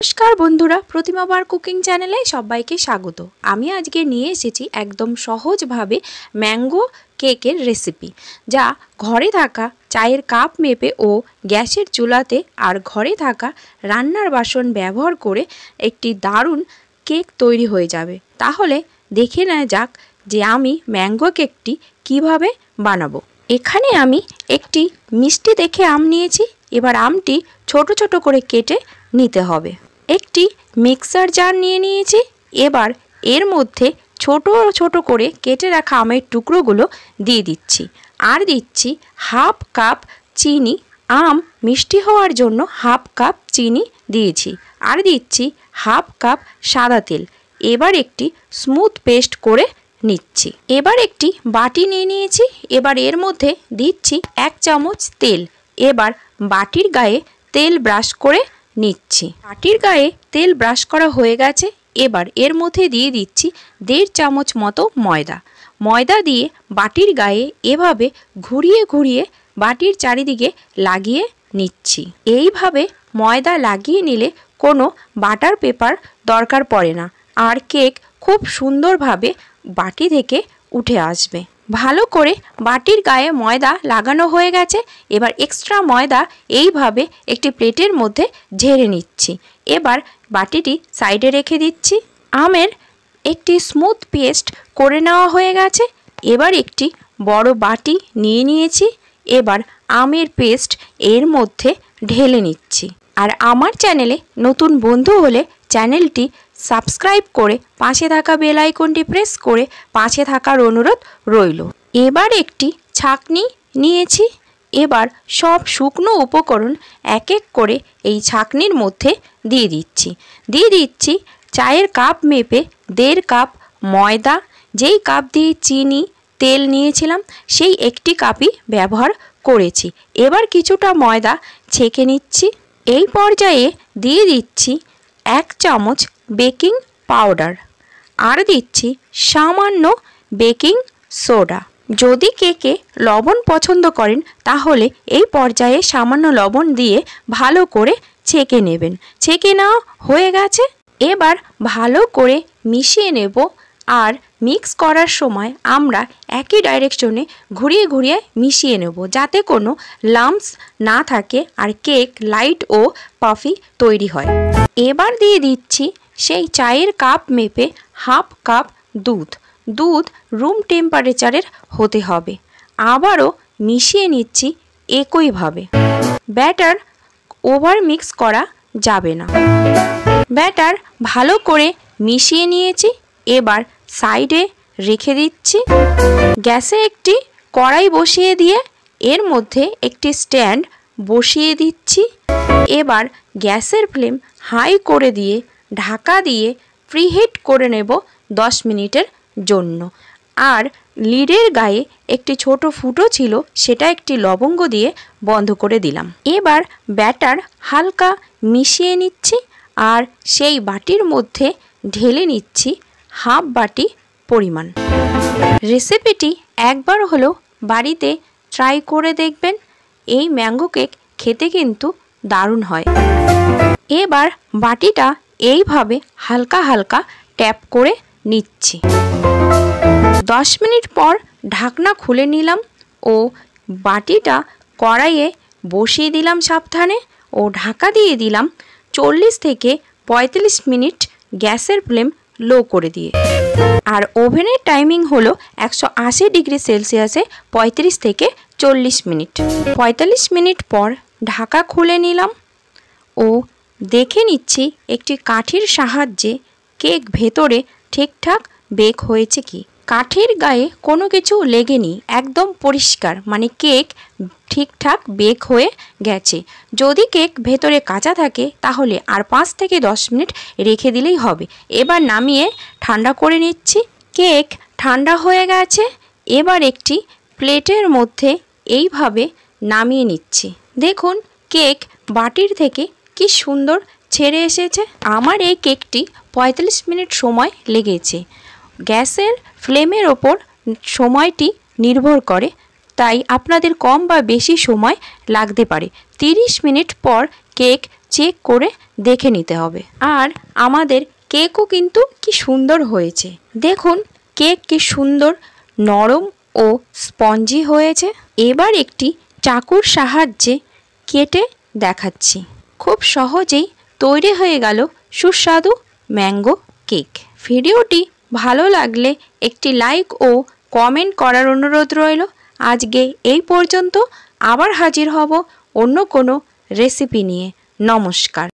নমস্কার বন্ধুরা, প্রতিমা বার কুকিং চ্যানেলে সবাইকে স্বাগত। আমি আজকে নিয়ে এসেছি একদম সহজভাবে ম্যাঙ্গো কেকের রেসিপি, যা ঘরে থাকা চায়ের কাপ মেপে ও গ্যাসের চুলাতে আর ঘরে থাকা রান্নার বাসন ব্যবহার করে একটি দারুণ কেক তৈরি হয়ে যাবে। তাহলে দেখে নেওয়া যাক যে আমি ম্যাঙ্গো কেকটি কিভাবে বানাবো। এখানে আমি একটি মিষ্টি দেখে আম নিয়েছি। এবার আমটি ছোট ছোট করে কেটে নিতে হবে। একটি মিক্সার জার নিয়ে নিয়েছি। এবার এর মধ্যে ছোট ছোট করে কেটে রাখা আমের টুকরোগুলো দিয়ে দিচ্ছি, আর দিচ্ছি হাফ কাপ চিনি। আম মিষ্টি হওয়ার জন্য হাফ কাপ চিনি দিয়েছি, আর দিচ্ছি হাফ কাপ সাদা তেল। এবার একটি স্মুথ পেস্ট করে নিচ্ছি। এবার একটি বাটি নিয়ে নিয়েছি। এবার এর মধ্যে দিচ্ছি 1 চামচ তেল। এবার বাটির গায়ে তেল ব্রাশ করে নিচ্ছি। বাটির গায়ে তেল ব্রাশ করা হয়ে গেছে। এবার এর মধ্যে দিয়ে দিচ্ছি 1.5 চামচ মতো ময়দা দিয়ে বাটির গায়ে এভাবে ঘুরিয়ে ঘুরিয়ে বাটির চারিদিকে লাগিয়ে নিচ্ছি। এইভাবে ময়দা লাগিয়ে নিলে কোনো বাটার পেপার দরকার পড়ে না, আর কেক খুব সুন্দরভাবে বাটি থেকে উঠে আসবে। ভালো করে বাটির গায়ে ময়দা লাগানো হয়ে গেছে। এবার এক্সট্রা ময়দা এইভাবে একটি প্লেটের মধ্যে ঝেড়ে নিচ্ছি। এবার বাটিটি সাইডে রেখে দিচ্ছি। আমের একটি স্মুথ পেস্ট করে নেওয়া হয়ে গেছে। এবার একটি বড় বাটি নিয়ে নিয়েছি। এবার আমের পেস্ট এর মধ্যে ঢেলে নিচ্ছি। আর আমার চ্যানেলে নতুন বন্ধু হলে চ্যানেলটি সাবস্ক্রাইব করে পাশে থাকা বেল আইকনটি প্রেস করে পাশে থাকার অনুরোধ রইল। এবার একটি ছাঁকনি নিয়েছি। এবার সব শুকনো উপকরণ এক এক করে এই ছাঁকনির মধ্যে দিয়ে দিচ্ছি চায়ের কাপ মেপে 1.5 কাপ ময়দা। যেই কাপ দিয়ে চিনি তেল নিয়েছিলাম সেই একটি কাপই ব্যবহার করেছি। এবার কিছুটা ময়দা ছেঁকে নিচ্ছি। এই পর্যায়ে দিয়ে দিচ্ছি 1 চামচ বেকিং পাউডার, আর দিচ্ছি সামান্য বেকিং সোডা। যদি কেকে লবণ পছন্দ করেন তাহলে এই পর্যায়ে সামান্য লবণ দিয়ে ভালো করে ছেঁকে নেবেন। ছেঁকে নেওয়া হয়ে গেছে। এবার ভালো করে মিশিয়ে নেব। আর মিক্স করার সময় আমরা একই ডাইরেকশনে ঘুরিয়ে ঘুরিয়ে মিশিয়ে নেব, যাতে কোনো লাম্পস না থাকে আর কেক লাইট ও পাফি তৈরি হয়। এবার দিয়ে দিচ্ছি সেই চায়ের কাপ মেপে হাফ কাপ দুধ রুম টেম্পারেচারের হতে হবে। আবারও মিশিয়ে নিচ্ছি একইভাবে। ব্যাটার ওভার মিক্স করা যাবে না। ব্যাটার ভালো করে মিশিয়ে নিয়েছি। এবার সাইডে রেখে দিচ্ছি। গ্যাসে একটি কড়াই বসিয়ে দিয়ে এর মধ্যে একটি স্ট্যান্ড বসিয়ে দিচ্ছি। এবার গ্যাসের ফ্লেম হাই করে দিয়ে ঢাকা দিয়ে প্রিহিট করে নেব 10 মিনিটের জন্য। আর লিডের গায়ে একটি ছোট ফুটো ছিল, সেটা একটি লবঙ্গ দিয়ে বন্ধ করে দিলাম। এবার ব্যাটার হালকা মিশিয়ে নিচ্ছি, আর সেই বাটির মধ্যে ঢেলে নিচ্ছি হাফ বাটি পরিমাণ। রেসিপিটি একবার হলেও বাড়িতে ট্রাই করে দেখবেন। এই ম্যাঙ্গো কেক খেতে কিন্তু দারুণ হয়। এবার বাটিটা এইভাবে হালকা হালকা ট্যাপ করে নিচ্ছি। 10 মিনিট পর ঢাকনা খুলে নিলাম ও বাটিটা কড়াইয়ে বসিয়ে দিলাম সাবধানে ও ঢাকা দিয়ে দিলাম 40 থেকে 45 মিনিট গ্যাসের ফ্লেম লো করে দিয়ে। আর ওভেনের টাইমিং হলো 180 ডিগ্রি সেলসিয়াসে 35 থেকে 40 মিনিট। 45 মিনিট পর ঢাকা খুলে নিলাম ও দেখে নিচ্ছি একটি কাঠির সাহায্যে কেক ভেতরে ঠিকঠাক বেক হয়েছে কি। কাঠির গায়ে কোনো কিছু লেগেনি, একদম পরিষ্কার, মানে কেক ঠিকঠাক বেক হয়ে গেছে। যদি কেক ভেতরে কাঁচা থাকে তাহলে আর 5 থেকে 10 মিনিট রেখে দিলেই হবে। এবার নামিয়ে ঠান্ডা করে নিচ্ছি। কেক ঠান্ডা হয়ে গেছে। এবার একটি প্লেটের মধ্যে এইভাবে নামিয়ে নিচ্ছি। দেখুন কেক বাটির থেকে কি সুন্দর ছেড়ে এসেছে। আমার এই কেকটি 45 মিনিট সময় লেগেছে। গ্যাসের ফ্লেমের ওপর সময়টি নির্ভর করে, তাই আপনাদের কম বা বেশি সময় লাগতে পারে। 30 মিনিট পর কেক চেক করে দেখে নিতে হবে। আর আমাদের কেকও কিন্তু কি সুন্দর হয়েছে, দেখুন কেক কি সুন্দর নরম ও স্পঞ্জি হয়েছে। এবার একটি চাকুর সাহায্যে কেটে দেখাচ্ছি। খুব সহজেই তৈরি হয়ে গেল সুস্বাদু ম্যাঙ্গো কেক। ভিডিওটি ভালো লাগলে একটি লাইক ও কমেন্ট করার অনুরোধ রইল। আজকে এই পর্যন্ত, আবার হাজির হব অন্য কোনো রেসিপি নিয়ে। নমস্কার।